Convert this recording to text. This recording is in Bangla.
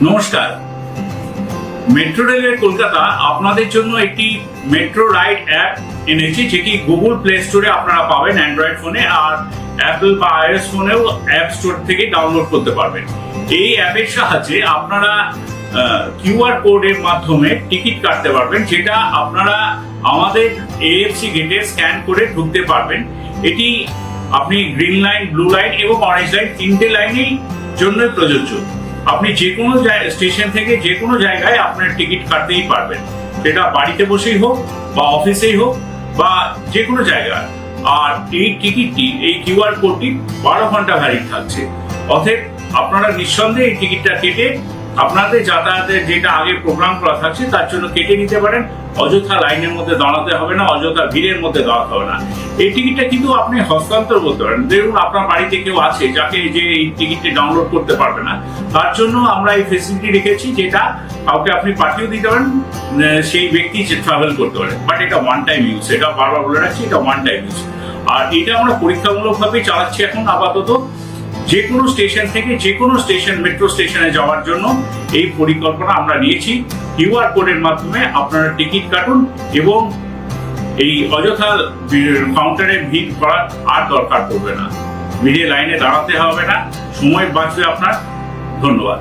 নমস্কার। মেট্রো রেলের কলকাতা আপনাদের জন্য একটি মেট্রো রাইড অ্যাপ এনেছে, যেটি গুগল প্লে স্টোরে আপনারা পাবেন অ্যান্ড্রয়েড ফোনে, আর অ্যাপল বা আইওএস ফোনেও অ্যাপ স্টোর থেকে ডাউনলোড করতে পারবেন। এই অ্যাপের সাহায্যে আপনারা কিউআর কোডের মাধ্যমে টিকিট কাটতে পারবেন, যেটা আপনারা আমাদের এএফসি গেটে স্ক্যান করে ঢুকতে পারবেন। এটি আপনি গ্রিন লাইন, ব্লু লাইন এবং অরেঞ্জ লাইন তিনটে লাইনেই জন্যই প্রযোজ্য। আপনি যে কোনো স্টেশন থেকে যে কোনো জায়গায় আপনার টিকিট কাটতেই পারবেন, সেটা বাড়িতে বসেই হোক বা অফিসেই হোক বা যে কোনো জায়গায়। আর এই টিকিটটি, এই কিউআর কোডটি 12 ঘন্টা ভ্যালিড থাকছে। অতএব আপনারা নিঃসন্দেহে এই টিকিটটা কেটে আপনাদের যাতায়াতের যেটা আগে প্রোগ্রাম করা থাকছে তার জন্য কেটে নিতে পারেন। অযথা লাইনের মধ্যে দাঁড়াতে হবে না, অযথা ভিড়ের মধ্যে দাঁড়াতে হবে না। এই টিকিটটা কিন্তু আপনি হস্তান্তর করতে পারেন। দেখুন, আপনার বাড়িতে কেউ আছে যাকে যে এই টিকিটটি ডাউনলোড করতে পারবে না, তার জন্য আমরা এই ফেসিলিটি রেখেছি, যেটা কাউকে আপনি পাঠিয়ে দিতে পারেন, সেই ব্যক্তি ট্রাভেল করতে পারে। বাট এটা ওয়ান টাইম ইউজ, এটা বারবার বলে রাখছি, এটা ওয়ান টাইম ইউজ। আর এটা আমরা পরীক্ষামূলকভাবে চালাচ্ছি এখন আপাতত। যে কোনো স্টেশন থেকে যে কোনো স্টেশন, মেট্রো স্টেশনে যাওয়ার জন্য এই পরিকল্পনা আমরা নিয়েছি। কিউআর কোডের মাধ্যমে আপনারা টিকিট কাটুন এবং এই অযথা কাউন্টারে ভিড় করার আর দরকার পড়বে না, ভিড়ে লাইনে দাঁড়াতে হবে না, সময় বাঁচবে আপনার। ধন্যবাদ।